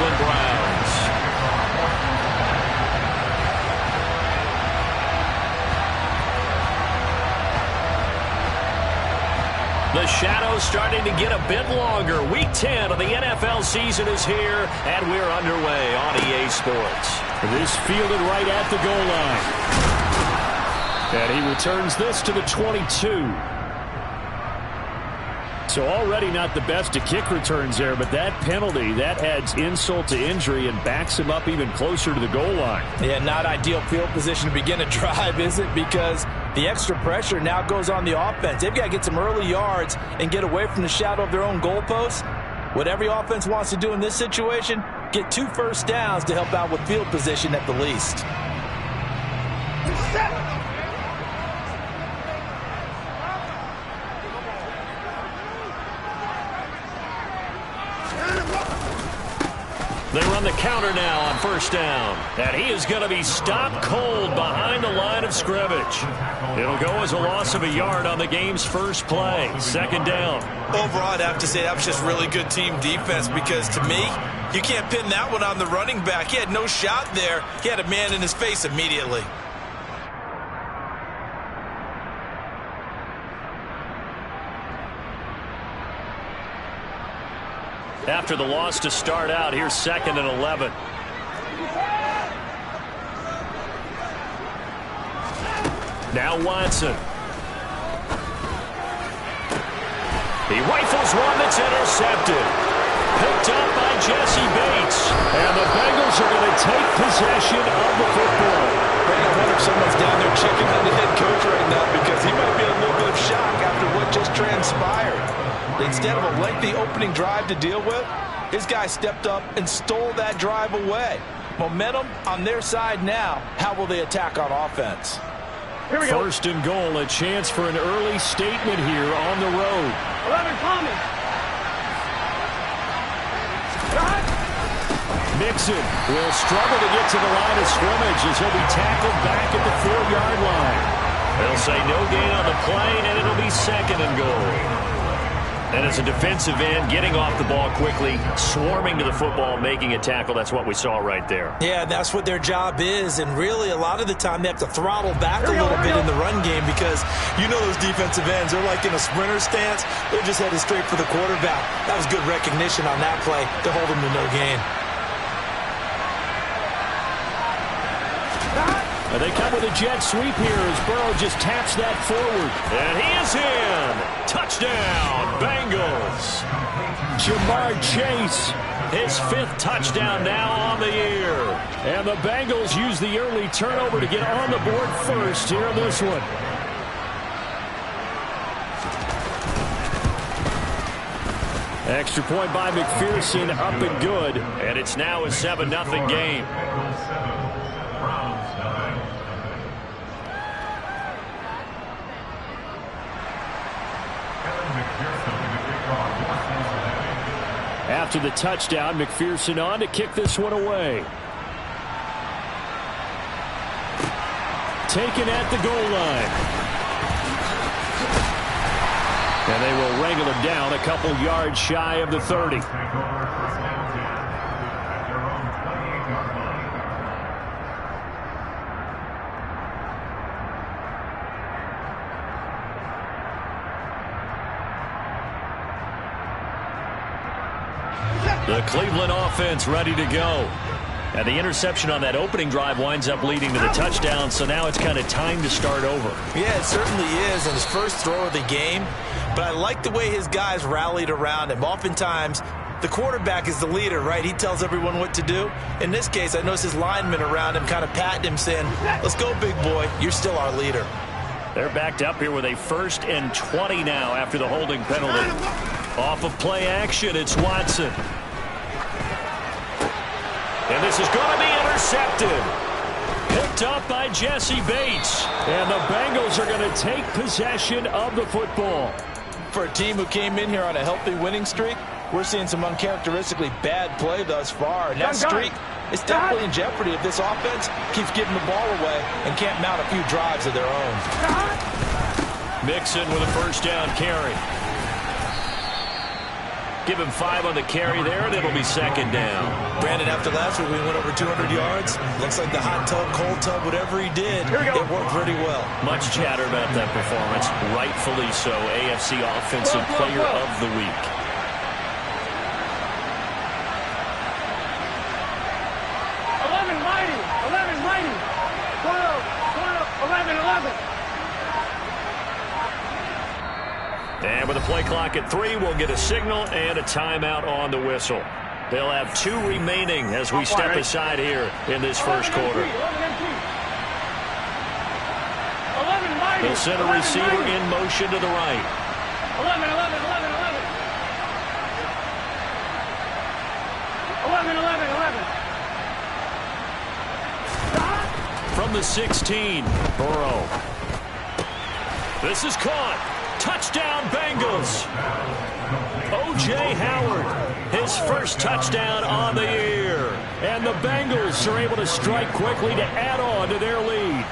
Cleveland Browns. The shadow's starting to get a bit longer. Week 10 of the NFL season is here, and we're underway on EA Sports. This fielded right at the goal line. And he returns this to the 22. So already not the best of kick returns there, but that penalty, that adds insult to injury and backs him up even closer to the goal line. Yeah, not ideal field position to begin a drive, is it? Because the extra pressure now goes on the offense. They've got to get some early yards and get away from the shadow of their own goalposts. What every offense wants to do in this situation, get 2 first downs to help out with field position at the least. They run the counter now on first down. And he is going to be stopped cold behind the line of scrimmage. It'll go as a loss of a yard on the game's first play. Second down. Overall, I'd have to say that was just really good team defense because, to me, you can't pin that one on the running back. He had no shot there. He had a man in his face immediately. After the loss to start out, here's 2nd and 11. Now Watson. He rifles one that's intercepted. Picked up by Jesse Bates. And the Bengals are going to take possession of the football. I wonder if someone's down there checking on the head coach right now because he might be in a little bit of shock after what just transpired. Instead of a lengthy opening drive to deal with, his guy stepped up and stole that drive away. Momentum on their side now. How will they attack on offense? Here we go. First and goal, a chance for an early statement here on the road. 11 coming. Mixon will struggle to get to the line of scrimmage as he'll be tackled back at the 4-yard line. They'll say no gain on the play, and it'll be 2nd and goal. And as a defensive end, getting off the ball quickly, swarming to the football, making a tackle, that's what we saw right there. Yeah, that's what their job is, and really a lot of the time they have to throttle back a little bit in the run game because you know those defensive ends, they're like in a sprinter stance. They're just headed straight for the quarterback. That was good recognition on that play to hold them to no gain. And they come with a jet sweep here as Burrow just taps that forward. And he is in. Touchdown, Bengals. Jamar Chase. His 5th touchdown now on the year. And the Bengals use the early turnover to get on the board first here in this one. Extra point by McPherson, up and good. And it's now a 7-0 game. After the touchdown, McPherson on to kick this one away. Taken at the goal line. And they will wrangle him down a couple yards shy of the 30. The Cleveland offense ready to go. And the interception on that opening drive winds up leading to the touchdown, so now it's kind of time to start over. Yeah, it certainly is in his first throw of the game. But I like the way his guys rallied around him. Oftentimes, the quarterback is the leader, right? He tells everyone what to do. In this case, I noticed his linemen around him kind of patting him, saying, let's go, big boy. You're still our leader. They're backed up here with a 1st and 20 now after the holding penalty. Off of play action, it's Watson. And this is going to be intercepted. Picked up by Jesse Bates. And the Bengals are going to take possession of the football. For a team who came in here on a healthy winning streak, we're seeing some uncharacteristically bad play thus far. And that streak is definitely in jeopardy if this offense keeps giving the ball away and can't mount a few drives of their own. Mixon with a 1st down carry. Give him 5 on the carry there, and it'll be second down. Brandon, after last week, we went over 200 yards. Looks like the hot tub, cold tub, whatever he did, it worked pretty well. Much chatter about that performance. Rightfully so. AFC Offensive Player of the Week. And with a play clock at 3, we'll get a signal and a timeout on the whistle. They'll have 2 remaining as we step aside here in this first quarter. They'll send a receiver in motion to the right. 11. From the 16, Burrow. This is caught. Touchdown, Bengals. O.J. Howard, his first touchdown on the year. And the Bengals are able to strike quickly to add on to their lead.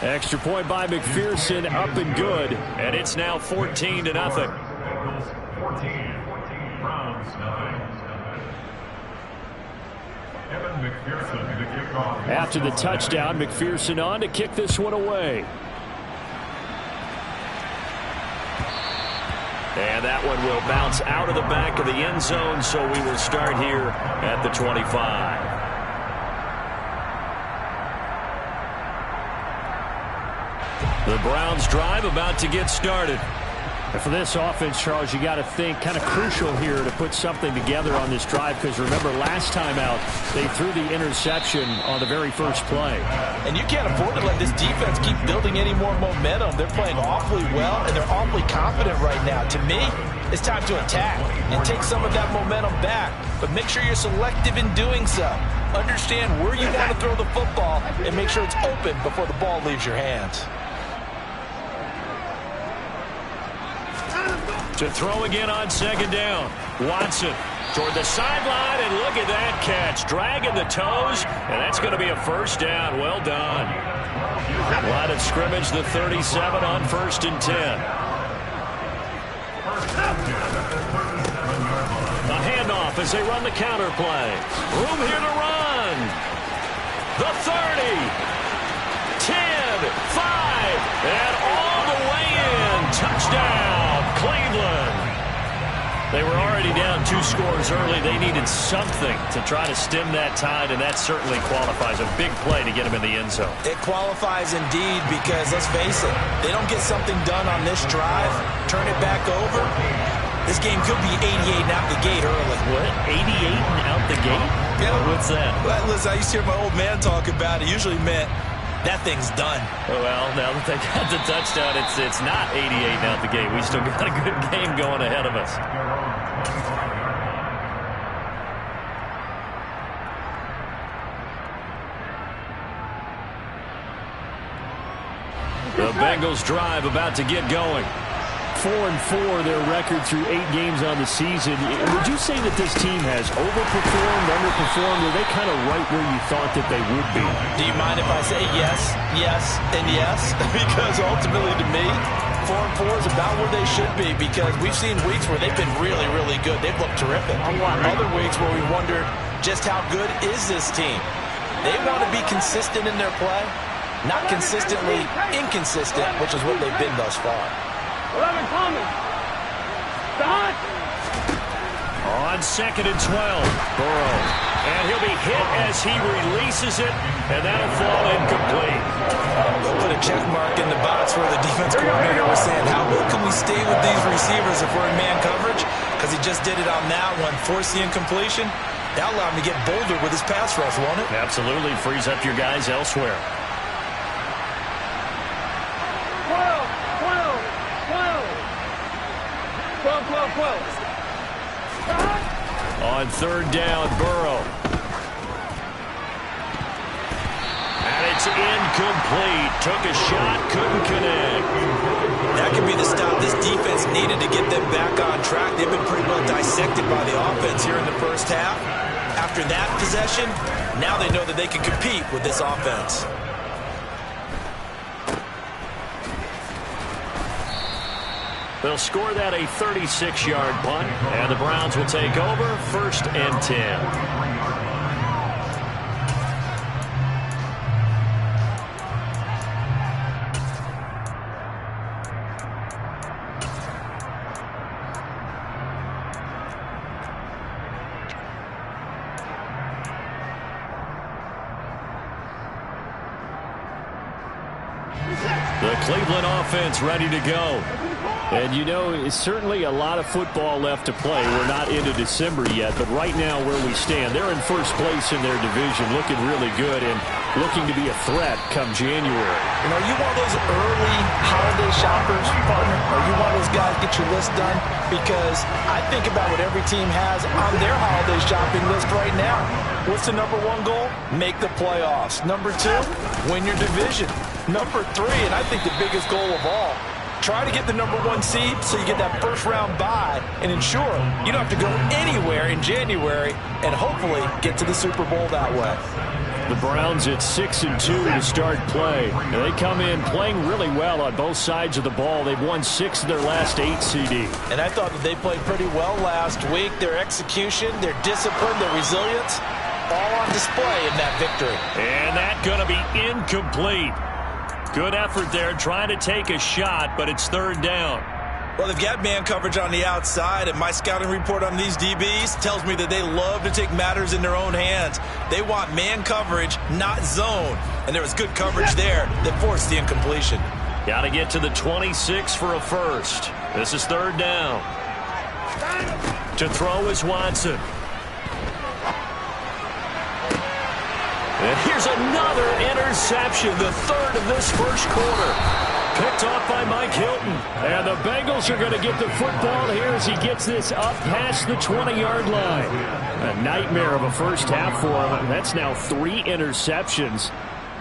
Extra point by McPherson, up and good. And it's now 14-0. After the touchdown, McPherson on to kick this one away. And that one will bounce out of the back of the end zone, so we will start here at the 25. The Browns drive about to get started. And for this offense, Charles, you got to think kind of crucial here to put something together on this drive, because remember last time out they threw the interception on the very first play. And you can't afford to let this defense keep building any more momentum. They're playing awfully well, and they're awfully confident right now. To me, it's time to attack and take some of that momentum back, but make sure you're selective in doing so. Understand where you want to throw the football and make sure it's open before the ball leaves your hands. To throw again on second down. Watson toward the sideline, and look at that catch. Dragging the toes, and that's going to be a first down. Well done. Line of scrimmage, the 37 on 1st and 10. A handoff as they run the counter play. Room here to run. The 30. 10, 5, and all the way in. Touchdown, Cleveland. They were already down 2 scores early. They needed something to try to stem that tide, and that certainly qualifies. A big play to get them in the end zone. It qualifies indeed, because let's face it, they don't get something done on this drive, turn it back over, this game could be 88 and out the gate early. What? 88 and out the gate? Yeah. What's that? Well, listen, I used to hear my old man talk about it. Usually meant that thing's done. Well, now that they got the touchdown, it's not 88 and out the gate. We still got a good game going ahead of us. The Bengals drive about to get going. 4-4 their record through 8 games on the season. Would you say that this team has overperformed, underperformed, or are they kind of right where you thought that they would be? Do you mind if I say yes, yes, and yes? Because ultimately to me, 4-4 is about where they should be, because we've seen weeks where they've been really, really good. They've looked terrific. Other weeks where we wondered just how good is this team. They want to be consistent in their play, not consistently inconsistent, which is what they've been thus far. 11 coming. On 2nd and 12, Burrow. And he'll be hit as he releases it, and that'll fall incomplete. They'll put a check mark in the box where the defense coordinator was saying, how well can we stay with these receivers if we're in man coverage? Because he just did it on that one, force the incompletion. That'll allow him to get bolder with his pass rush, won't it? Absolutely. Frees up your guys elsewhere. 12. On 3rd down, Burrow. And it's incomplete. Took a shot, couldn't connect. That could be the stop this defense needed to get them back on track. They've been pretty well dissected by the offense here in the first half. After that possession, now they know that they can compete with this offense. They'll score that a 36-yard punt, and the Browns will take over 1st and 10. The Cleveland offense ready to go. And you know, it's certainly a lot of football left to play. We're not into December yet, but right now where we stand, they're in first place in their division, looking really good and looking to be a threat come January. You know, you one of those early holiday shoppers, partner? Are you one of those guys get your list done? Because I think about what every team has on their holiday shopping list right now. What's the number one goal? Make the playoffs. Number 2, win your division. Number 3, and I think the biggest goal of all, try to get the number 1 seed so you get that first-round bye and ensure you don't have to go anywhere in January and hopefully get to the Super Bowl that way. The Browns at 6-2 to start play. And they come in playing really well on both sides of the ball. They've won 6 of their last 8, CD. And I thought that they played pretty well last week. Their execution, their discipline, their resilience, all on display in that victory. And that's going to be incomplete. Good effort there trying to take a shot, but it's 3rd down. Well, they've got man coverage on the outside, and my scouting report on these DBs tells me that they love to take matters in their own hands. They want man coverage, not zone. And there was good coverage there that forced the incompletion. Got to get to the 26 for a first. This is 3rd down. To throw is Watson. And here's another interception, the 3rd of this first quarter. Picked off by Mike Hilton. And the Bengals are going to get the football here as he gets this up past the 20-yard line. A nightmare of a first half for him. That's now 3 interceptions.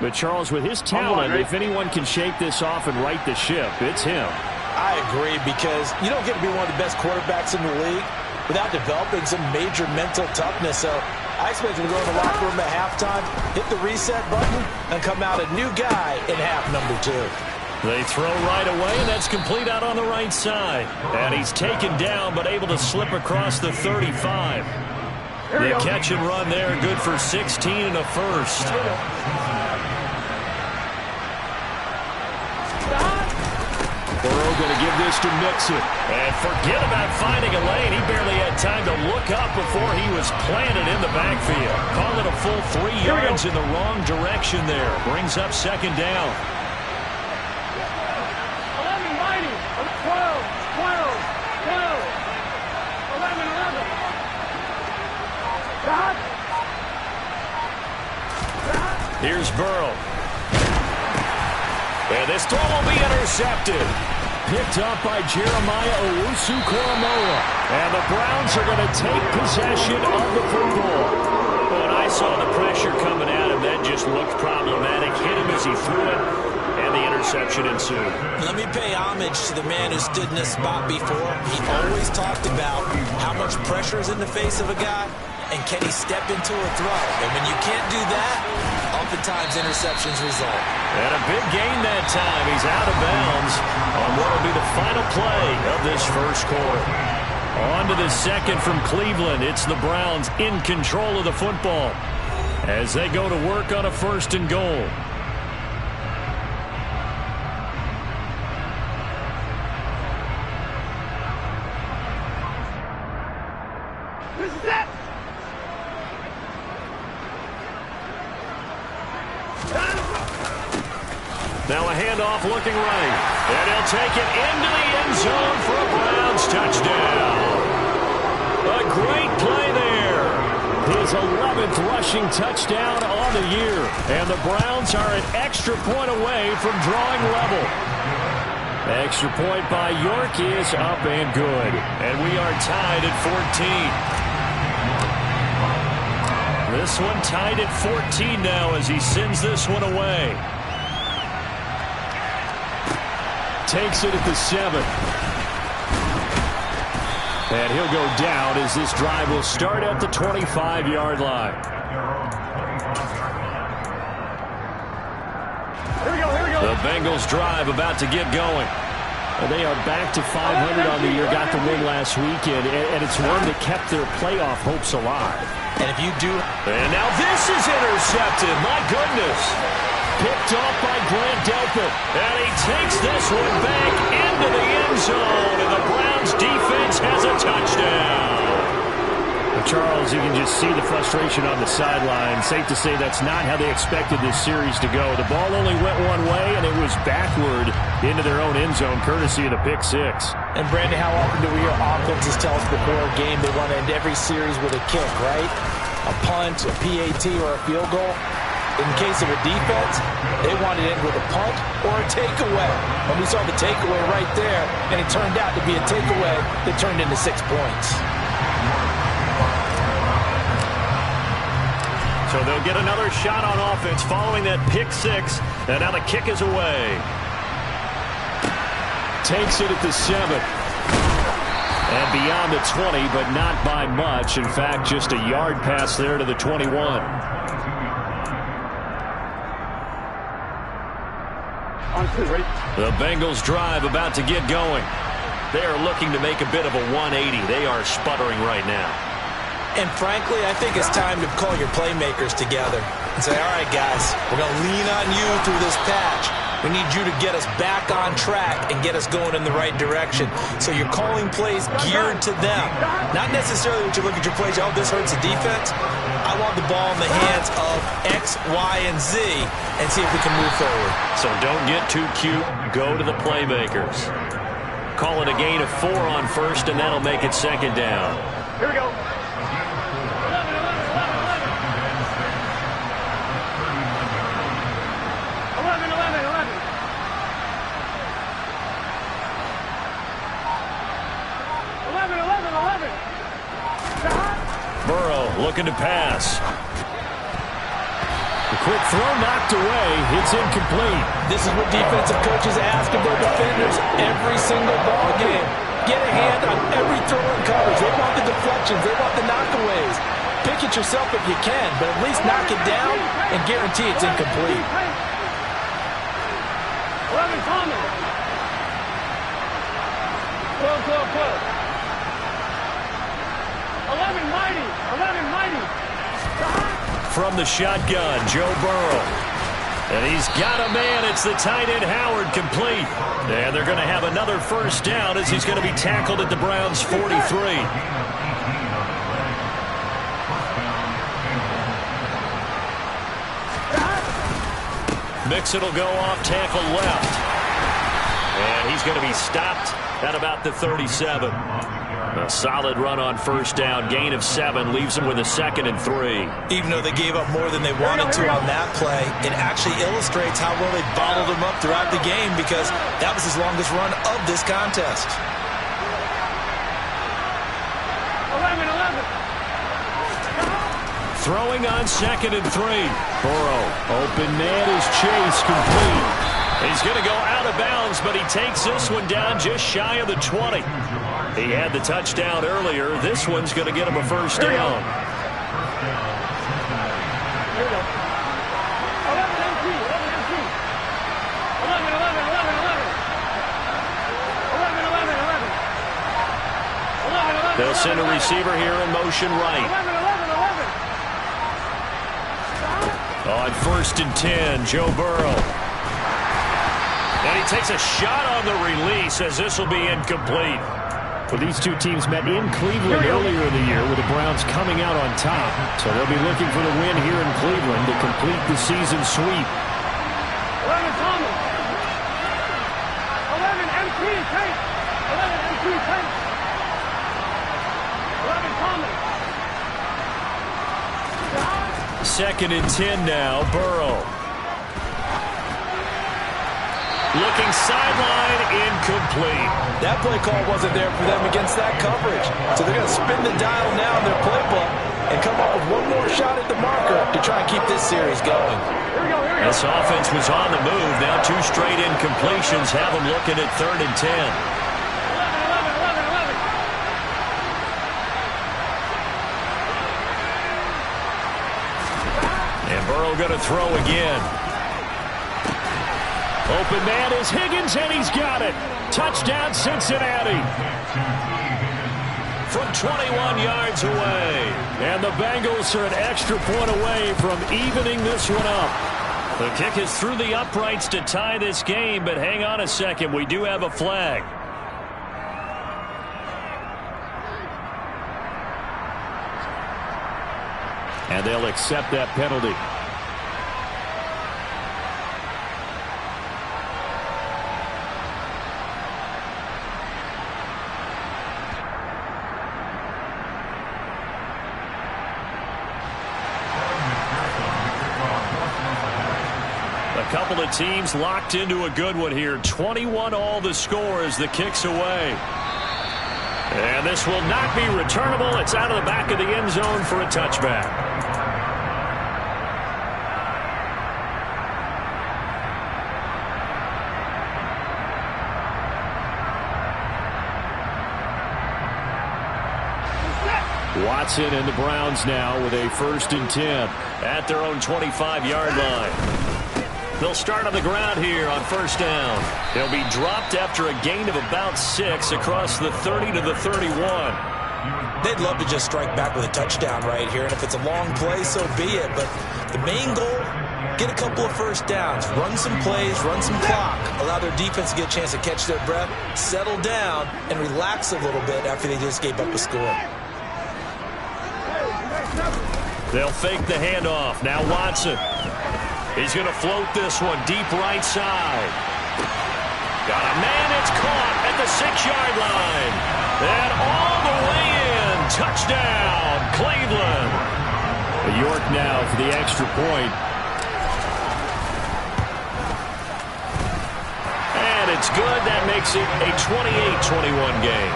But Charles, with his talent, if anyone can shake this off and right the ship, it's him. I agree, because you don't get to be one of the best quarterbacks in the league without developing some major mental toughness. So I expect him to go in the locker room at halftime, hit the reset button, and come out a new guy in half number 2. They throw right away, and that's complete out on the right side. And he's taken down, but able to slip across the 35. The catch and run there, good for 16 and a first. Burrow going to give this to Mixon. And forget about finding a lane. He barely had time to look up before he was planted in the backfield. Call it a full 3 yards in the wrong direction there. Brings up 2nd down. 11, mighty. 12, 11, 11. Here's Burrow. And this throw will be intercepted. Picked up by Jeremiah Owusu-Koramoah. And the Browns are going to take possession of the football. When I saw the pressure coming at him, that just looked problematic. Hit him as he threw it, and the interception ensued. Let me pay homage to the man who stood in this spot before. He always talked about how much pressure is in the face of a guy, and can he step into a throw. And when you can't do that, oftentimes interceptions result. And a big gain that time. He's out of bounds on what will be the final play of this first quarter. On to the second from Cleveland. It's the Browns in control of the football as they go to work on a 1st and goal. Now a handoff looking right. And he'll take it into the end zone for a Browns touchdown. A great play there. His 11th rushing touchdown on the year. And the Browns are an extra point away from drawing level. Extra point by York is up and good. And we are tied at 14. This one tied at 14 now as he sends this one away. Takes it at the 7. And he'll go down as this drive will start at the 25-yard line. Here we go. The Bengals drive about to get going. They are back to 500 on the year, got the win last weekend, and it's one that kept their playoff hopes alive. And if you do... And now this is intercepted. My goodness. Picked off by Grant Delpit. And he takes this one back into the end zone, and the Browns defense has a touchdown. Charles, you can just see the frustration on the sideline. Safe to say that's not how they expected this series to go. The ball only went one way, and it was backward into their own end zone, courtesy of the pick six. And, Brandon, how often do we hear offenses tell us before a game they want to end every series with a kick, right? A punt, a PAT, or a field goal. In case of a defense, they want it in with a punt or a takeaway. And we saw the takeaway right there, and it turned out to be a takeaway that turned into 6 points. So they'll get another shot on offense following that pick six. And now the kick is away. Takes it at the 7. And beyond the 20, but not by much. In fact, just a yard pass there to the 21. The Bengals drive about to get going. They are looking to make a bit of a 180. They are sputtering right now. And frankly, I think it's time to call your playmakers together and say, all right, guys, we're going to lean on you through this patch. We need you to get us back on track and get us going in the right direction. So you're calling plays geared to them. Not necessarily when you look at your plays, oh, this hurts the defense. I want the ball in the hands of X, Y, and Z and see if we can move forward. So don't get too cute. Go to the playmakers. Call it a gain of 4 on first, and that'll make it second down. Here we go. 11. Burrow looking to pass. The quick throw knocked away. It's incomplete. This is what defensive coaches ask of their defenders every single ball game. Get a hand on every throw and coverage. They want the deflections. They want the knockaways. Pick it yourself if you can, but at least knock it down and guarantee it's incomplete. 11 Thomas. 12. 11 Mighty. From the shotgun, Joe Burrow. And he's got a man. It's the tight end Howard, complete. And they're going to have another first down as he's going to be tackled at the Browns' 43. Mixon will go off tackle left. And he's going to be stopped at about the 37. A solid run on first down. Gain of 7 leaves him with a 2nd and 3. Even though they gave up more than they wanted to on that play, it actually illustrates how well they bottled him up throughout the game because that was his longest run of this contest. 11. Throwing on 2nd and 3. Burrow, open man is Chase, complete. He's going to go out of bounds, but he takes this one down just shy of the 20. He had the touchdown earlier. This one's going to get him a first down. Here we go. 11 MT. 11. They'll send a receiver here in motion right. 11. On 1st and 10, Joe Burrow. And he takes a shot on the release as this will be incomplete. Well, these two teams met in Cleveland earlier in the year with the Browns coming out on top. So they'll be looking for the win here in Cleveland to complete the season sweep. 11 Thomas. 11 MT. 11 MT. 11 Thomas. 2nd and 10 now, Burrow. Looking sideline, incomplete. That play call wasn't there for them against that coverage. So they're going to spin the dial now in their playbook and come up with one more shot at the marker to try and keep this series going. This offense was on the move. Now 2 straight incompletions have them looking at 3rd and 10. 11. And Burrow going to throw again. Open man is Higgins, and he's got it. Touchdown, Cincinnati. From 21 yards away. And the Bengals are an extra point away from evening this one up. The kick is through the uprights to tie this game, but hang on a second. We do have a flag. And they'll accept that penalty. A couple of teams locked into a good one here. 21-all the score as the kick's away. And this will not be returnable. It's out of the back of the end zone for a touchback. Watson and the Browns now with a 1st and 10 at their own 25-yard line. They'll start on the ground here on 1st down. They'll be dropped after a gain of about 6 across the 30 to the 31. They'd love to just strike back with a touchdown right here, and if it's a long play, so be it. But the main goal, get a couple of 1st downs, run some plays, run some clock, allow their defense to get a chance to catch their breath, settle down, and relax a little bit after they just gave up a score. They'll fake the handoff. Now Watson. He's going to float this one deep right side. Got a man. It's caught at the 6-yard line. And all the way in. Touchdown, Cleveland. York now for the extra point. And it's good. That makes it a 28-21 game.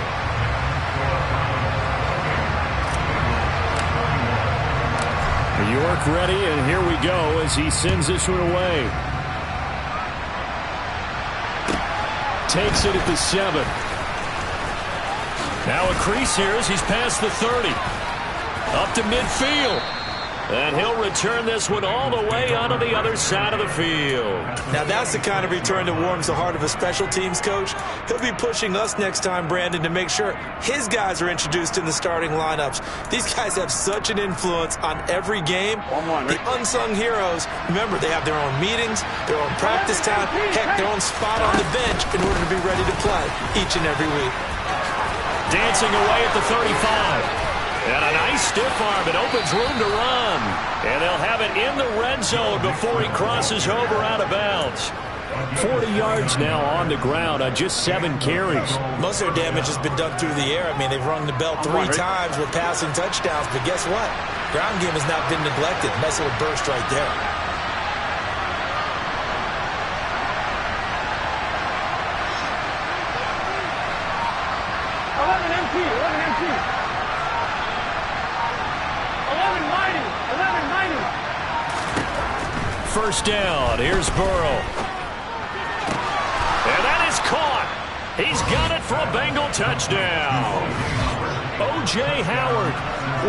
York ready, and here we go as he sends this one away. Takes it at the 7. Now a crease here as he's past the 30. Up to midfield. And he'll return this one all the way onto the other side of the field. Now that's the kind of return that warms the heart of a special teams coach. He'll be pushing us next time, Brandon, to make sure his guys are introduced in the starting lineups. These guys have such an influence on every game. The unsung heroes, remember, they have their own meetings, their own practice time, heck, their own spot on the bench in order to be ready to play each and every week. Dancing away at the 35. And a nice stiff arm. It opens room to run. And they'll have it in the red zone before he crosses over out of bounds. 40 yards now on the ground on just 7 carries. Most of their damage has been done through the air. I mean, they've rung the bell 3 times with passing touchdowns. But guess what? Ground game has not been neglected. Nice little burst right there. First down. Here's Burrow. And that is caught. He's got it for a Bengal touchdown. O.J. Howard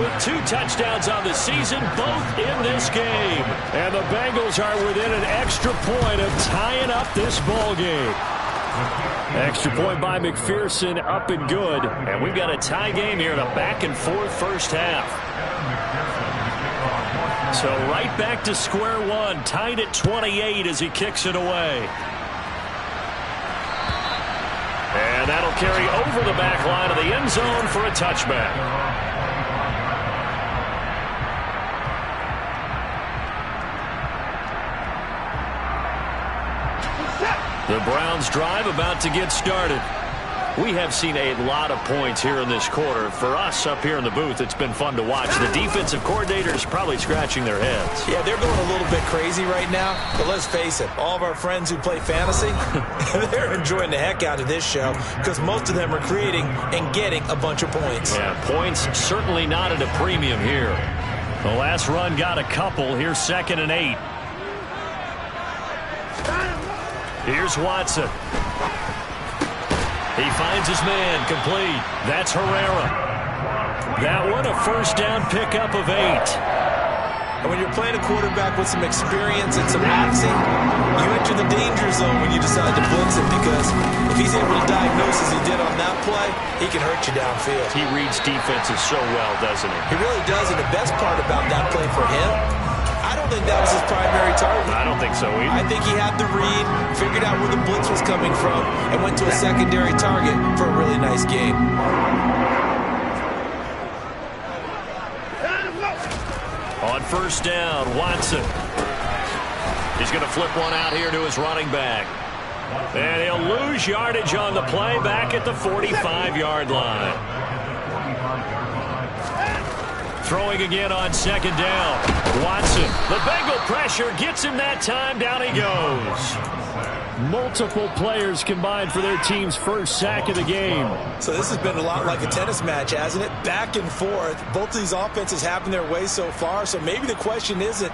with 2 touchdowns on the season, both in this game. And the Bengals are within an extra point of tying up this ball game. Extra point by McPherson, up and good. And we've got a tie game here in a back-and-forth first half. So right back to square one, tied at 28 as he kicks it away. And that'll carry over the back line of the end zone for a touchback. The Browns drive about to get started. We have seen a lot of points here in this quarter. For us up here in the booth, it's been fun to watch. The defensive coordinators probably scratching their heads. Yeah, they're going a little bit crazy right now. But let's face it, all of our friends who play fantasy, they're enjoying the heck out of this show because most of them are creating and getting a bunch of points. Yeah, points certainly not at a premium here. The last run got a couple. Here's 2nd and 8. Here's Watson. He finds his man, complete. That's Herrera. That one a first down pickup of 8. And when you're playing a quarterback with some experience and some boxing, you enter the danger zone when you decide to blitz him, because if he's able to diagnose as he did on that play, he can hurt you downfield. He reads defenses so well, doesn't he? He really does, and the best part about that play for him, I don't think that was his primary target. I don't think so either. I think he had the read, figured out where the blitz was coming from, and went to a secondary target for a really nice game. On first down, Watson. He's going to flip one out here to his running back. And he'll lose yardage on the play back at the 45-yard line. Throwing again on second down. Watson, the Bengal pressure gets him that time. Down he goes. Multiple players combined for their team's first sack of the game. So this has been a lot like a tennis match, hasn't it? Back and forth. Both of these offenses having their way so far. So maybe the question isn't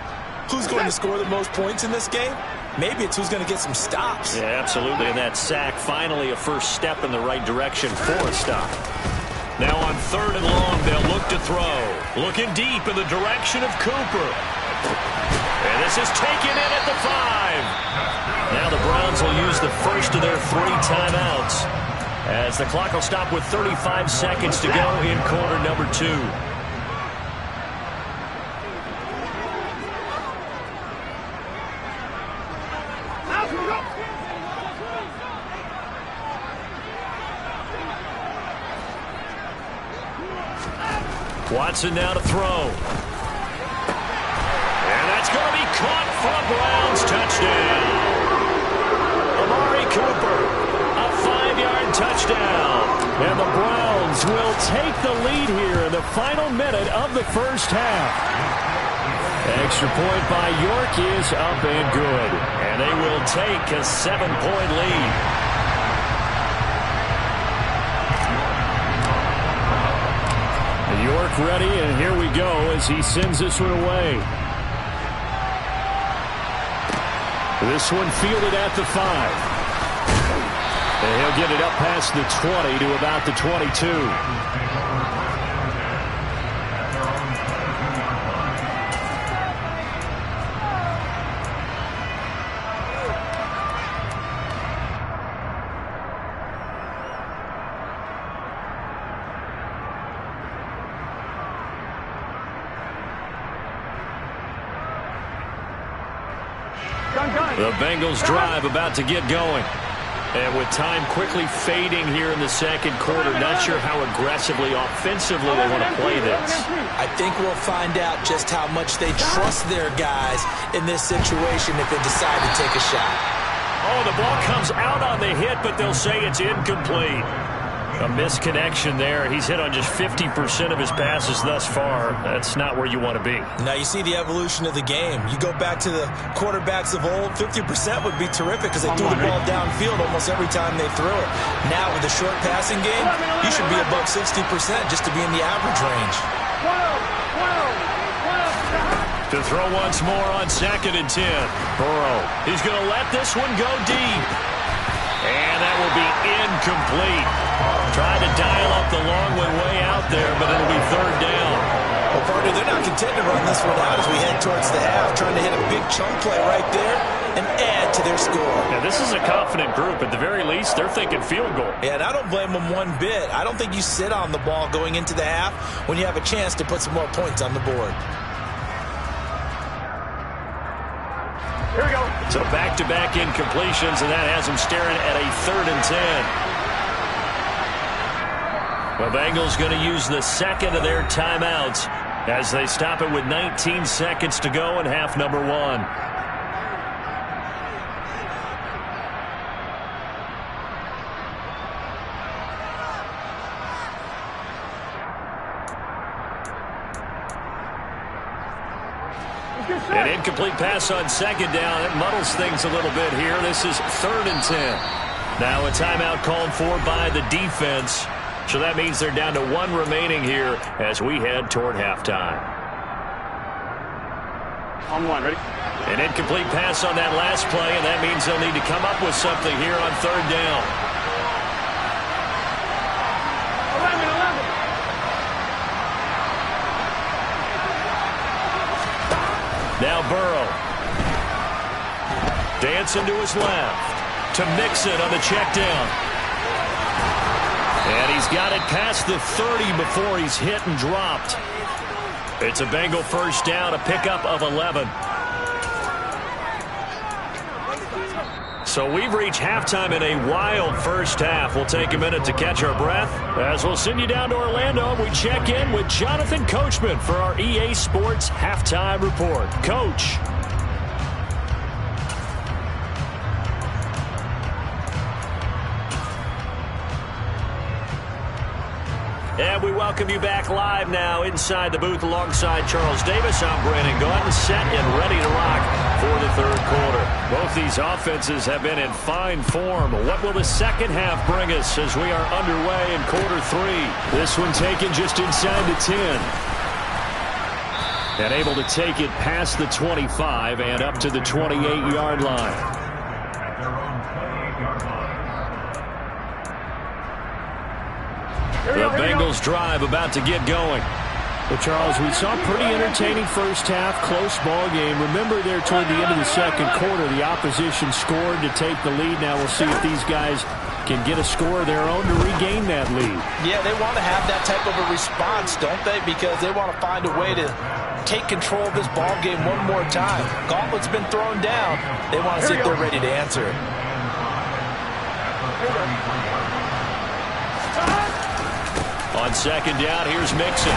who's going to score the most points in this game. Maybe it's who's going to get some stops. Yeah, absolutely. And that sack, finally a first step in the right direction for a stop. Now on third and long, they'll look to throw. Looking deep in the direction of Cooper. And this is taken in at the 5. Now the Browns will use the first of their 3 timeouts, as the clock will stop with 35 seconds to go in quarter number 2. Watson now to throw. And that's going to be caught for a Browns touchdown. Amari Cooper, a 5-yard touchdown. And the Browns will take the lead here in the final minute of the first half. Extra point by York is up and good. And they will take a 7-point lead. York ready, and here we go as he sends this one away. This one fielded at the 5. And he'll get it up past the 20 to about the 22. The Bengals drive about to get going. And with time quickly fading here in the second quarter, not sure how aggressively, offensively they want to play this. I think we'll find out just how much they trust their guys in this situation if they decide to take a shot. Oh, the ball comes out on the hit, but they'll say it's incomplete. A misconnection there. He's hit on just 50% of his passes thus far. That's not where you want to be. Now you see the evolution of the game. You go back to the quarterbacks of old, 50% would be terrific because they threw the ball downfield almost every time they threw it. Now with the short passing game, you should be above 60% just to be in the average range. To throw once more on 2nd and 10. Burrow. He's going to let this one go deep. And that will be incomplete. Trying to dial up the long one way out there, but it'll be third down. Well, partner, they're not content to run this one out as we head towards the half, trying to hit a big chunk play right there and add to their score. Yeah, this is a confident group. At the very least, they're thinking field goal. Yeah, and I don't blame them one bit. I don't think you sit on the ball going into the half when you have a chance to put some more points on the board. Here we go. So back-to-back incompletions, and that has them staring at a 3rd and 10. The Bengals going to use the second of their timeouts as they stop it with 19 seconds to go in half number 1. An incomplete pass on 2nd down. It muddles things a little bit here. This is 3rd and 10. Now a timeout called for by the defense. So that means they're down to 1 remaining here as we head toward halftime. On 1, ready? An incomplete pass on that last play, and that means they'll need to come up with something here on 3rd down. 11. Now Burrow. Dancing to his left. To Mixon on the check down. And he's got it past the 30 before he's hit and dropped. It's a Bengal first down, a pickup of 11. So we've reached halftime in a wild first half. We'll take a minute to catch our breath as we'll send you down to Orlando. We check in with Jonathan Coachman for our EA Sports Halftime Report. Coach. And we welcome you back live now inside the booth alongside Charles Davis. I'm Brandon Gaudin, set and ready to rock for the third quarter. Both these offenses have been in fine form. What will the second half bring us as we are underway in quarter three? This one taken just inside the 10. And able to take it past the 25 and up to the 28-yard line. The Bengals drive about to get going. Well, Charles, we saw a pretty entertaining first half, close ball game. Remember there toward the end of the second quarter, the opposition scored to take the lead. Now we'll see if these guys can get a score of their own to regain that lead. Yeah, they want to have that type of a response, don't they? Because they want to find a way to take control of this ball game one more time. Gauntlet's been thrown down. They want to see if they're ready to answer it. On second down, here's Mixon.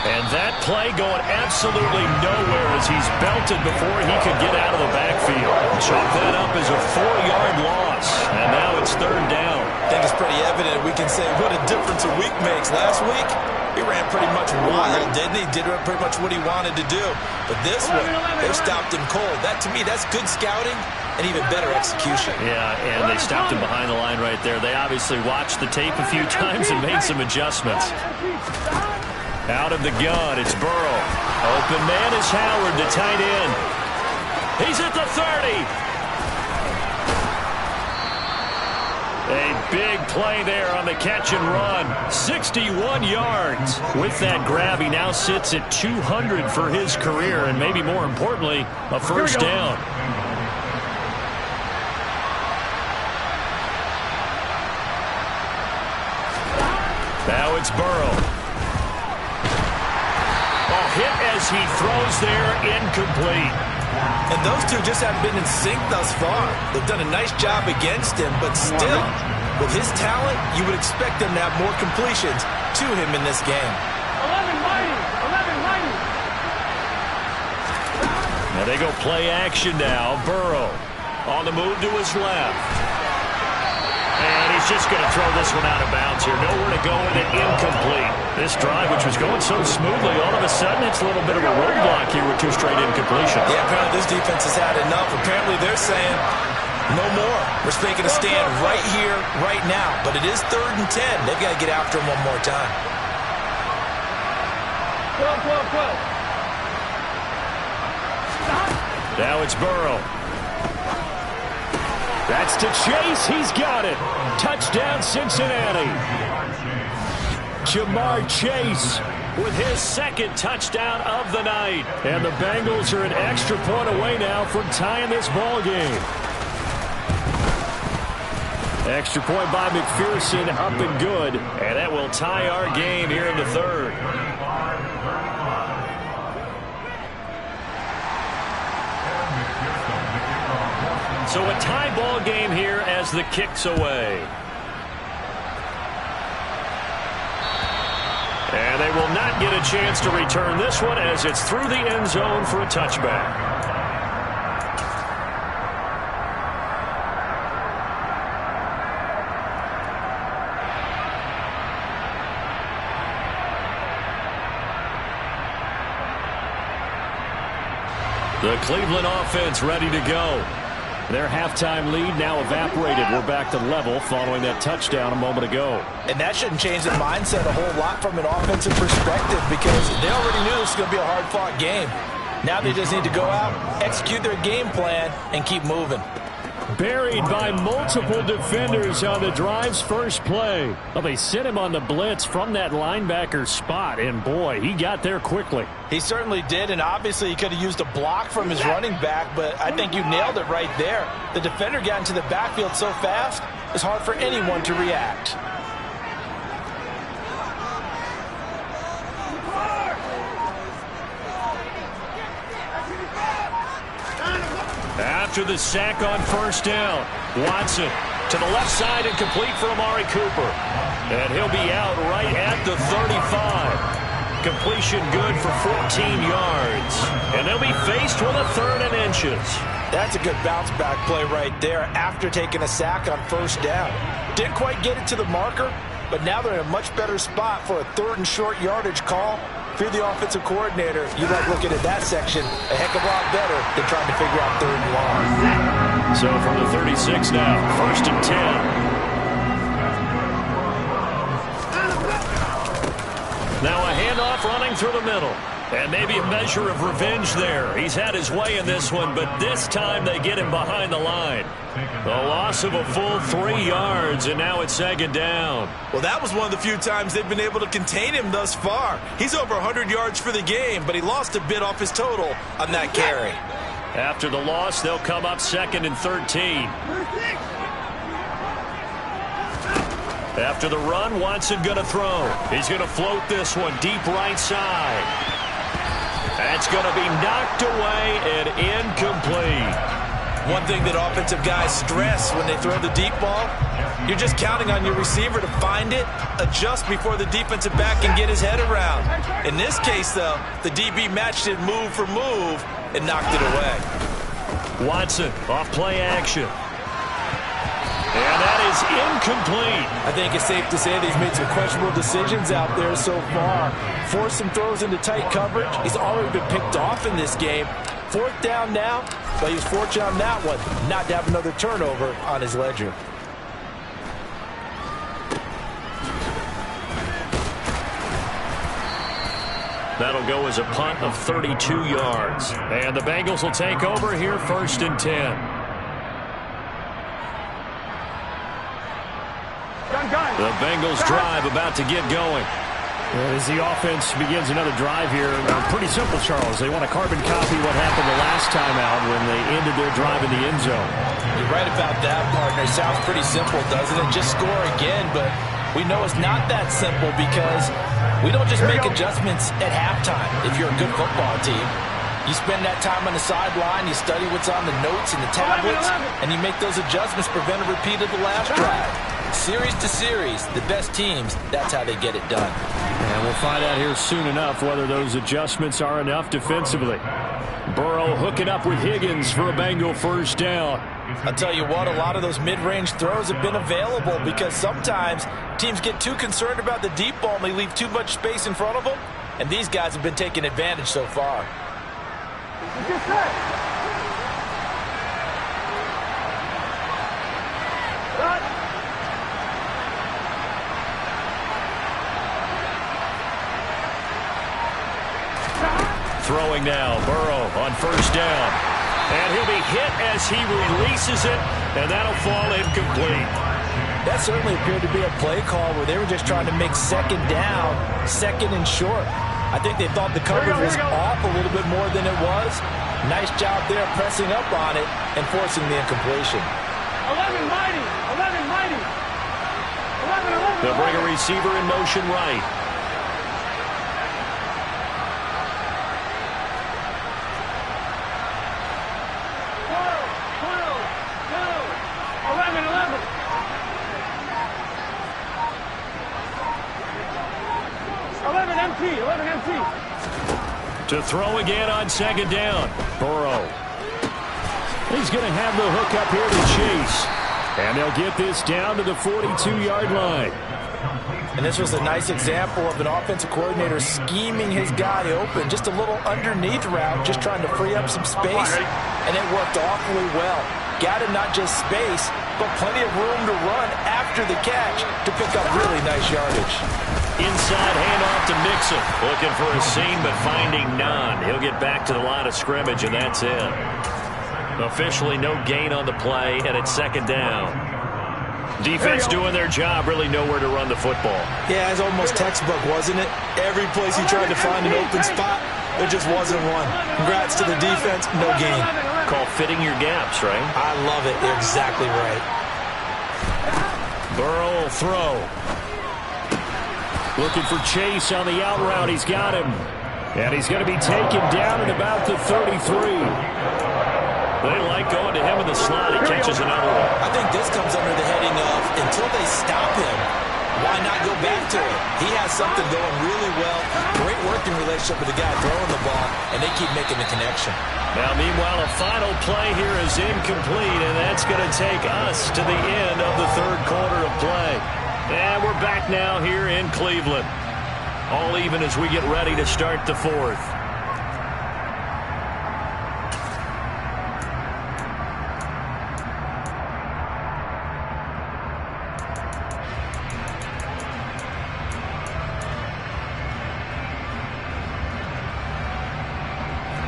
And that play going absolutely nowhere as he's belted before he could get out of the backfield. Chalk that up as a 4-yard loss. And now it's third down. I think it's pretty evident we can say what a difference a week makes. Last week, he ran pretty much wild, didn't he? Did pretty much what he wanted to do. But this one, they stopped him cold. That, to me, that's good scouting and even better execution. Yeah, and they stopped him behind the line right there. They obviously watched the tape a few times and made some adjustments. Out of the gun, it's Burrow. Open man is Howard, the tight end. He's at the 30. A big play there on the catch and run. 61 yards. With that grab, he now sits at 200 for his career, and maybe more importantly, a first down. Now it's Burrow. Hit as he throws there, incomplete. And those two just haven't been in sync thus far. They've done a nice job against him, but still, with his talent, you would expect them to have more completions to him in this game. 11 mighty. Now they go play action now. Burrow on the move to his left. And he's just going to throw this one out of bounds here. Nowhere to go with it, incomplete. This drive, which was going so smoothly, all of a sudden it's a little bit of a roadblock here with 2 straight incompletions. Yeah, apparently this defense has had enough. Apparently they're saying, no more. We're making a stand right here, right now. But it is 3rd and 10. They've got to get after him one more time. 12. Now it's Burrow. That's to Chase. He's got it. Touchdown, Cincinnati. Jamar Chase with his second touchdown of the night. And the Bengals are an extra point away now from tying this ball game. Extra point by McPherson, up and good. And that will tie our game here in the third. So a tie ball game here as the kick's away. And they will not get a chance to return this one as it's through the end zone for a touchback. The Cleveland offense ready to go. Their halftime lead now evaporated. We're back to level following that touchdown a moment ago. And that shouldn't change their mindset a whole lot from an offensive perspective because they already knew this was going to be a hard-fought game. Now they just need to go out, execute their game plan, and keep moving. Buried by multiple defenders on the drive's first play. Well, they sent him on the blitz from that linebacker spot, and boy, he got there quickly. He certainly did, and obviously he could have used a block from his running back, but I think you nailed it right there. The defender got into the backfield so fast, it's hard for anyone to react. After the sack on first down, Watson to the left side and complete for Amari Cooper. And he'll be out right at the 35. Completion good for 14 yards. And they'll be faced with a 3rd and inches. That's a good bounce back play right there after taking a sack on first down. Didn't quite get it to the marker, but now they're in a much better spot for a 3rd and short yardage call. If you're the offensive coordinator, you like looking at that section a heck of a lot better than trying to figure out 3rd and long. So from the 36 now, 1st and 10. Now a handoff running through the middle. And maybe a measure of revenge there. He's had his way in this one, but this time they get him behind the line. The loss of a full 3 yards, and now it's 2nd down. Well, that was one of the few times they've been able to contain him thus far. He's over 100 yards for the game, but he lost a bit off his total on that carry. After the loss, they'll come up 2nd and 13. After the run, Watson going to throw. He's going to float this one deep right side. That's going to be knocked away and incomplete. One thing that offensive guys stress when they throw the deep ball, you're just counting on your receiver to find it, adjust before the defensive back can get his head around. In this case, though, the DB matched it move for move and knocked it away. Watson off play action. And that is incomplete. I think it's safe to say that he's made some questionable decisions out there so far. Forced some throws into tight coverage. He's already been picked off in this game. 4th down now, but he was fortunate on that one not to have another turnover on his ledger. That'll go as a punt of 32 yards. And the Bengals will take over here 1st and 10. The Bengals drive about to get going. As the offense begins another drive here, pretty simple, Charles. They want to carbon copy what happened the last time out when they ended their drive in the end zone. You're right about that, partner. Sounds pretty simple, doesn't it? Just score again, but we know it's not that simple because we don't just make adjustments at halftime if you're a good football team. You spend that time on the sideline, you study what's on the notes and the tablets, and you make those adjustments, prevent a repeat of the last drive. Series to series, the best teams, that's how they get it done. And we'll find out here soon enough whether those adjustments are enough defensively. Burrow hooking up with Higgins for a Bengal 1st down. I'll tell you what, a lot of those mid-range throws have been available because sometimes teams get too concerned about the deep ball and they leave too much space in front of them, and these guys have been taking advantage so far. Throwing now, Burrow on 1st down. And he'll be hit as he releases it, and that'll fall incomplete. That certainly appeared to be a play call where they were just trying to make 2nd down, 2nd and short. I think they thought the coverage was off a little bit more than it was. Nice job there pressing up on it and forcing the incompletion. 11 mighty, 11 mighty. 11. They'll bring a receiver in motion right. To throw again on 2nd down. Burrow. He's going to have the hook up here to Chase. And they'll get this down to the 42-yard line. And this was a nice example of an offensive coordinator scheming his guy open. Just a little underneath route, just trying to free up some space. And it worked awfully well. Got him not just space, but plenty of room to run after the catch to pick up really nice yardage. Inside handoff to Mixon. Looking for a seam, but finding none. He'll get back to the line of scrimmage, and that's it. Officially no gain on the play, and it's second down. Defense doing their job, really nowhere to run the football. Yeah, it's almost textbook, wasn't it? Every place he tried to find an open spot, there just wasn't one. Congrats to the defense, no gain. Called fitting your gaps, right? I love it. You're exactly right. Burrow will throw. Looking for Chase on the out route. He's got him. And he's going to be taken down at about the 33. They like going to him in the slot. He catches another one. I think this comes under the heading of until they stop him, why not go back to it? He has something going really well. Great working relationship with the guy throwing the ball, and they keep making the connection. Now, meanwhile, a final play here is incomplete, and that's going to take us to the end of the third quarter of play. And we're back now here in Cleveland. All even as we get ready to start the fourth.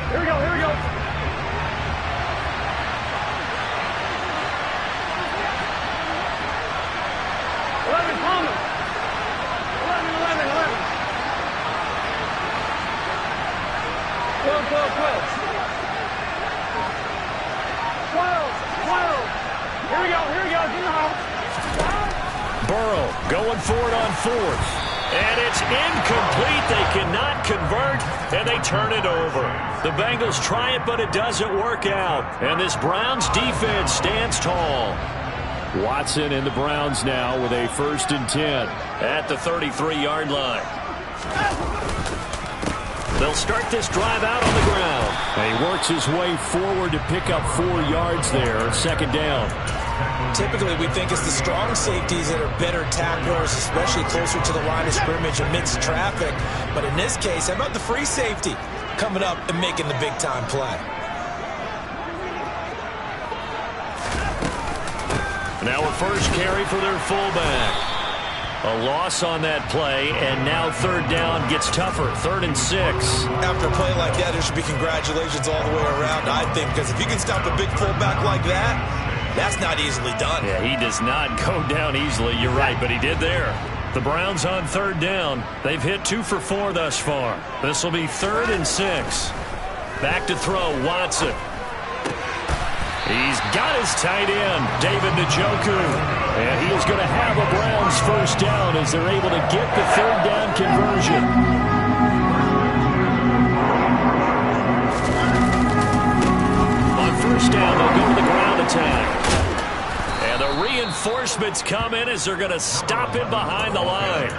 Here we go, here we go. Palmer. 11. 12. 12. Here we go, you know. Burrow going for it on fourth. And it's incomplete. They cannot convert, and they turn it over. The Bengals try it, but it doesn't work out. And this Browns defense stands tall. Watson and the Browns now with a 1st and 10. At the 33-yard line. They'll start this drive out on the ground. And he works his way forward to pick up 4 yards there. Second down. Typically, we think it's the strong safeties that are better tacklers, especially closer to the line of scrimmage amidst traffic. But in this case, how about the free safety coming up and making the big-time play? Now a first carry for their fullback. A loss on that play, and now third down gets tougher. 3rd and 6. After a play like that, there should be congratulations all the way around, I think, because if you can stop a big fullback like that, that's not easily done. Yeah, he does not go down easily. You're right, but he did there. The Browns on 3rd down. They've hit 2 for 4 thus far. This will be 3rd and 6. Back to throw, Watson. He's got his tight end, David Njoku. And he is going to have a Browns 1st down as they're able to get the 3rd down conversion. On 1st down, they'll go to the ground attack. And the reinforcements come in as they're going to stop him behind the line.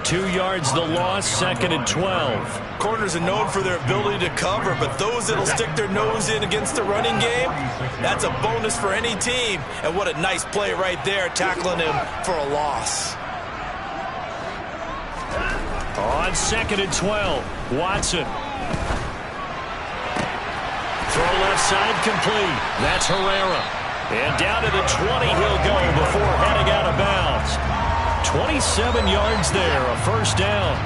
2 yards the loss, 2nd and 12. Corners are known for their ability to cover, but those that'll stick their nose in against the running game, that's a bonus for any team. And what a nice play right there, tackling him for a loss. On 2nd and 12, Watson. Throw left side complete. That's Herrera. And down to the 20 he'll go before heading out of bounds. 27 yards there, a 1st down.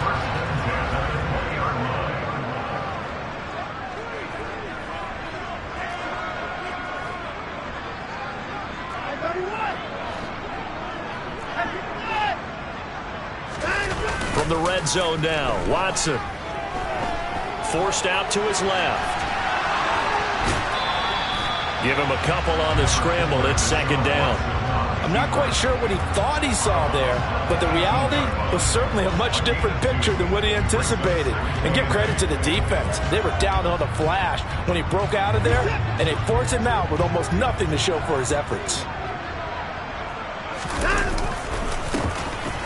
From the red zone now, Watson. Forced out to his left. Give him a couple on the scramble. It's 2nd down. I'm not quite sure what he thought he saw there, but the reality was certainly a much different picture than what he anticipated. And give credit to the defense. They were down on the flash when he broke out of there, and they forced him out with almost nothing to show for his efforts.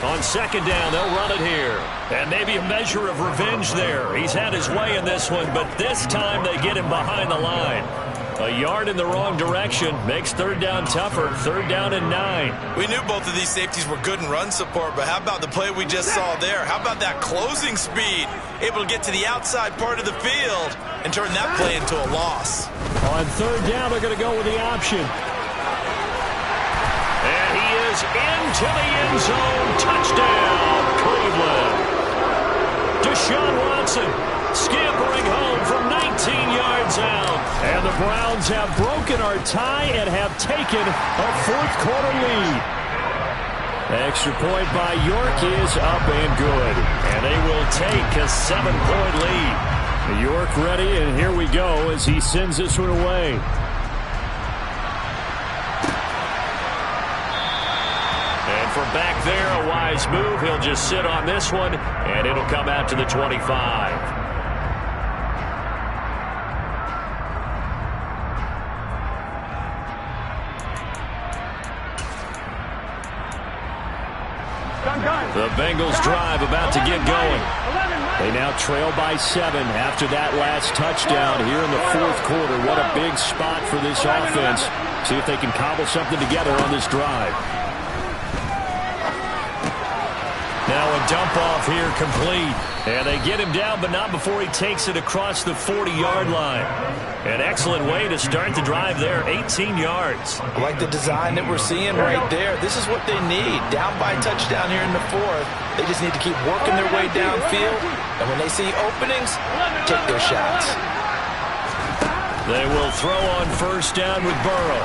On 2nd down, they'll run it here. And maybe a measure of revenge there. He's had his way in this one, but this time they get him behind the line. A yard in the wrong direction makes 3rd down tougher. 3rd down and 9. We knew both of these safeties were good in run support, but how about the play we just saw there? How about that closing speed? Able to get to the outside part of the field and turn that play into a loss. On 3rd down, they're going to go with the option. And he is into the end zone. Touchdown, Cleveland. Deshaun Watson scampering home from 19 yards out. And the The Browns have broken our tie and have taken a fourth-quarter lead. Extra point by York is up and good. And they will take a 7-point lead. York ready, and here we go as he sends this one away. And from back there, a wise move. He'll just sit on this one, and it'll come out to the 25. The Bengals drive about to get going. They now trail by 7 after that last touchdown here in the fourth quarter. What a big spot for this offense. See if they can cobble something together on this drive. Now a dump off here complete. And they get him down, but not before he takes it across the 40-yard line. An excellent way to start the drive there, 18 yards. I like the design that we're seeing right there. This is what they need. Down by touchdown here in the fourth. They just need to keep working their way downfield. And when they see openings, take their shots. They will throw on first down with Burrow.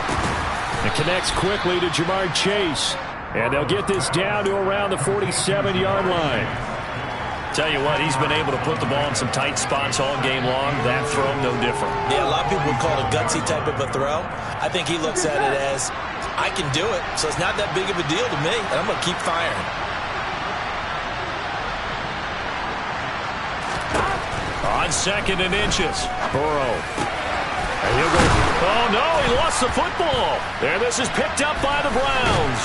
It connects quickly to Jamar Chase. And they'll get this down to around the 47-yard line. Tell you what, he's been able to put the ball in some tight spots all game long. That throw, no different. Yeah, a lot of people would call it a gutsy type of a throw. I think he looks at it as, I can do it, so it's not that big of a deal to me, and I'm going to keep firing. On 2nd and inches, Burrow. And he'll go. Oh, no, he lost the football. And this is picked up by the Browns.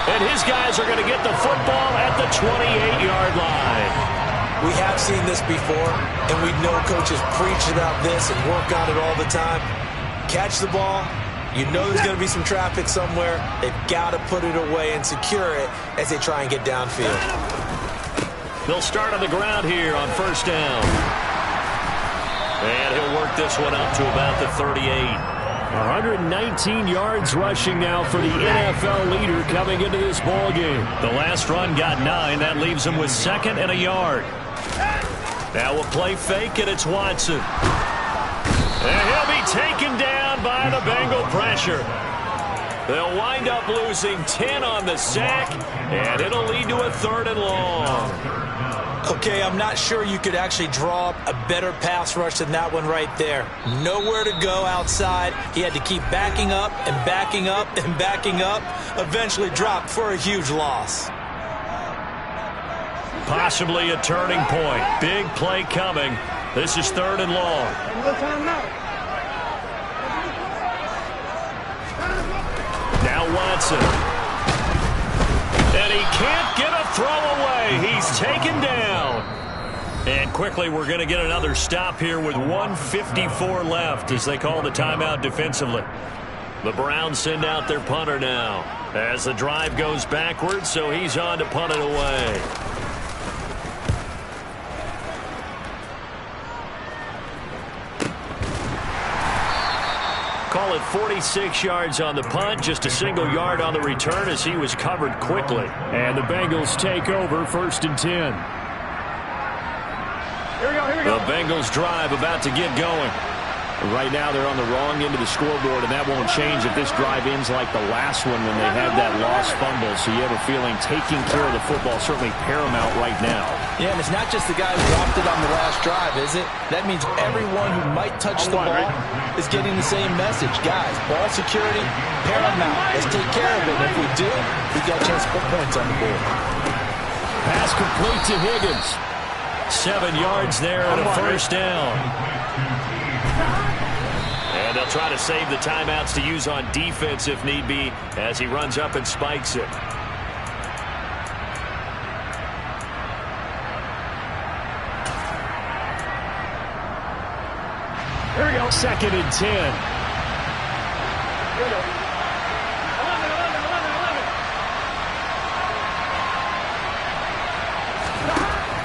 And his guys are going to get the football at the 28-yard line. We have seen this before, and we know coaches preach about this and work on it all the time. Catch the ball. You know there's going to be some traffic somewhere. They've got to put it away and secure it as they try and get downfield. They'll start on the ground here on first down. And he'll work this one up to about the 38. 119 yards rushing now for the NFL leader coming into this ball game. The last run got 9. That leaves him with 2nd and a yard. Now we'll play fake, and it's Watson. And he'll be taken down by the Bengal pressure. They'll wind up losing 10 on the sack, and it'll lead to a 3rd and long. Okay, I'm not sure you could actually draw up a better pass rush than that one right there. Nowhere to go outside. He had to keep backing up and backing up and backing up. Eventually dropped for a huge loss. Possibly a turning point. Big play coming. This is 3rd and long. Now Watson. And he can't get a throw away. He's taken down. And quickly we're going to get another stop here with 1:54 left as they call the timeout defensively. The Browns send out their punter now as the drive goes backwards, so he's on to punt it away. Call it 46 yards on the punt, just a single yard on the return as he was covered quickly. And the Bengals take over 1st and 10. Here we go. The Bengals drive about to get going. Right now they're on the wrong end of the scoreboard, and that won't change if this drive ends like the last one when they had that lost fumble. So you have a feeling taking care of the football is certainly paramount right now. Yeah, and it's not just the guy who dropped it on the last drive, is it? That means everyone who might touch the ball is getting the same message. Guys, ball security, paramount. Let's take care of it. And if we do, we've got a chance to put points on the board. Pass complete to Higgins. 7 yards there and a first down. And they'll try to save the timeouts to use on defense if need be as he runs up and spikes it. Here we go. 2nd and 10. Here we go.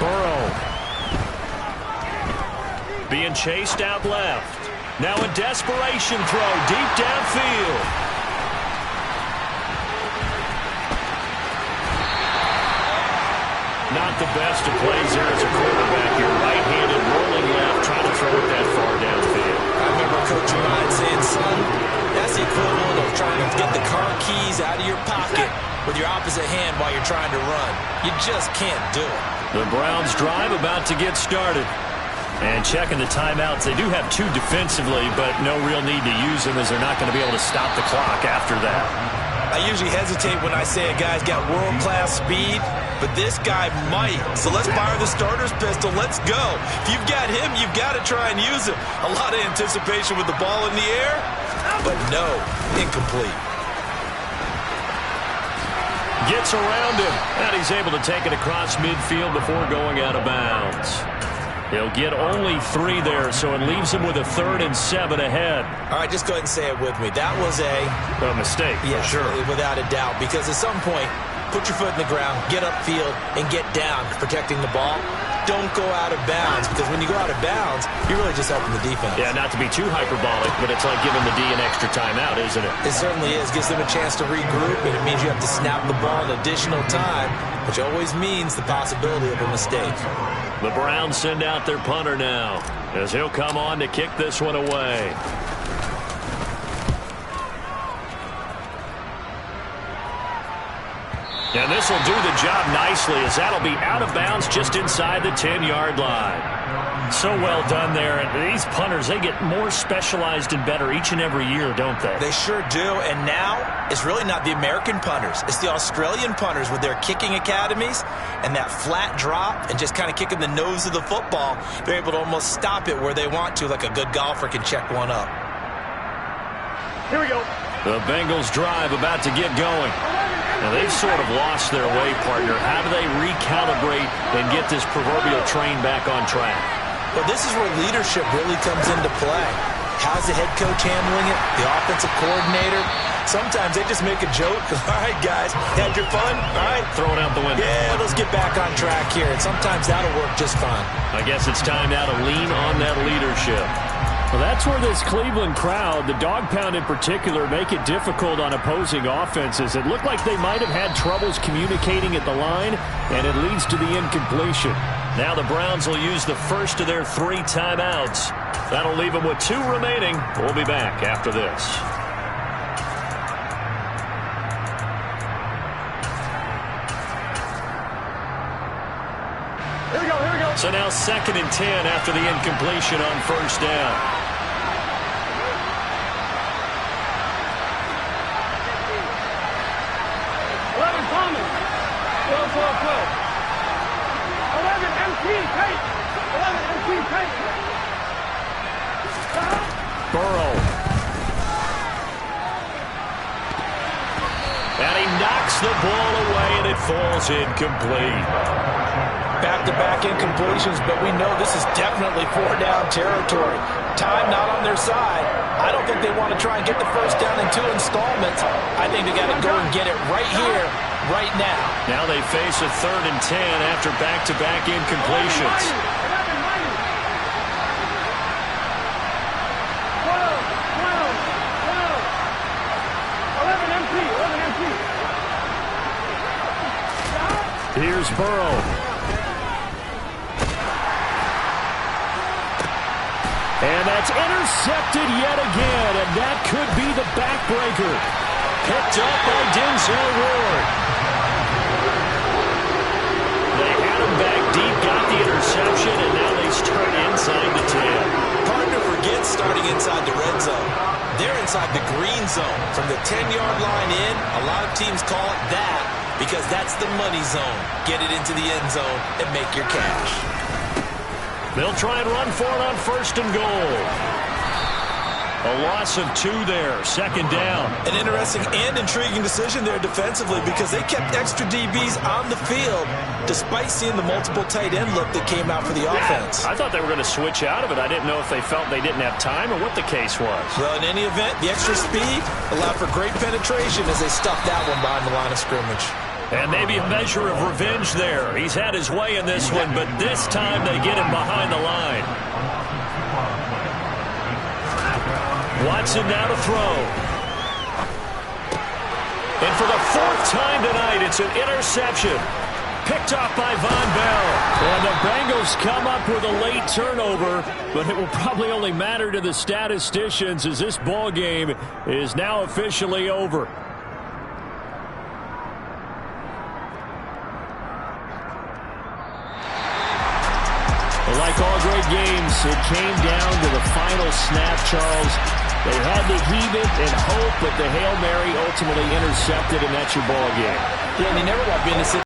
11. Burrow. Being chased out left. Now a desperation throw deep downfield. Not the best of plays there as a quarterback. You're right-handed, rolling left, trying to throw it that far downfield. I remember coach of mine saying, son, that's the equivalent of trying to get the car keys out of your pocket with your opposite hand while you're trying to run. You just can't do it. The Browns drive about to get started. And checking the timeouts, they do have 2 defensively, but no real need to use them as they're not going to be able to stop the clock after that. I usually hesitate when I say a guy's got world-class speed, but this guy might. So let's fire the starter's pistol. Let's go. If you've got him, you've got to try and use him. A lot of anticipation with the ball in the air, but no, incomplete. Gets around him, and he's able to take it across midfield before going out of bounds. He'll get only 3 there, so it leaves him with a 3rd and 7 ahead. All right, just go ahead and say it with me. That was a mistake, yes, for sure. Without a doubt, because at some point, put your foot in the ground, get upfield, and get down protecting the ball. Don't go out of bounds, because when you go out of bounds, you're really just helping the defense. Yeah, not to be too hyperbolic, but it's like giving the D an extra timeout, isn't it? It certainly is. Gives them a chance to regroup, and it means you have to snap the ball an additional time, which always means the possibility of a mistake. The Browns send out their punter now, as he'll come on to kick this one away. And this will do the job nicely, as that'll be out of bounds just inside the 10-yard line. So well done there. And these punters, they get more specialized and better each and every year, don't they? They sure do. And now it's really not the American punters. It's the Australian punters with their kicking academies and that flat drop and just kind of kicking the nose of the football. They're able to almost stop it where they want to, like a good golfer can check one up. Here we go. The Bengals drive about to get going. Now, they've sort of lost their way, partner. How do they recalibrate and get this proverbial train back on track? Well, this is where leadership really comes into play. How's the head coach handling it? The offensive coordinator? Sometimes they just make a joke. All right, guys, had your fun? All right. Throw it out the window. Yeah, let's get back on track here. And sometimes that'll work just fine. I guess it's time now to lean on that leadership. Well, that's where this Cleveland crowd, the dog pound in particular, make it difficult on opposing offenses. It looked like they might have had troubles communicating at the line, and it leads to the incompletion. Now the Browns will use the first of their 3 timeouts. That'll leave them with 2 remaining. We'll be back after this. Here we go, here we go. So now 2nd and 10 after the incompletion on first down. Burrow. And he knocks the ball away, and it falls incomplete. Back-to-back incompletions, but we know this is definitely 4-down territory. Time not on their side. I don't think they want to try and get the first down in 2 installments. I think they got to go and get it right here, right now. Now they face a 3rd and 10 after back-to-back incompletions. Here's Burrow. And that's intercepted yet again, and that could be the backbreaker. Picked up by Denzel Ward. They had him back deep, got the interception, and now they start inside the 10. Hard to forget starting inside the red zone. They're inside the green zone. From the 10-yard line in, a lot of teams call it that because that's the money zone. Get it into the end zone and make your cash. They'll try and run for it on 1st and goal. A loss of 2 there, 2nd down. An interesting and intriguing decision there defensively because they kept extra DBs on the field despite seeing the multiple tight end look that came out for the offense. I thought they were going to switch out of it. I didn't know if they felt they didn't have time or what the case was. Well, in any event, the extra speed allowed for great penetration as they stuffed that one behind the line of scrimmage. And maybe a measure of revenge there. He's had his way in this one, but this time they get him behind the line. Watson now to throw. And for the 4th time tonight, it's an interception. Picked off by Von Bell. And the Bengals come up with a late turnover, but it will probably only matter to the statisticians as this ball game is now officially over. Like all great games, it came down to the final snap, Charles. They had to heave it and hope, but the Hail Mary ultimately intercepted, and that's your ball game. Yeah, and you never want to be in a situation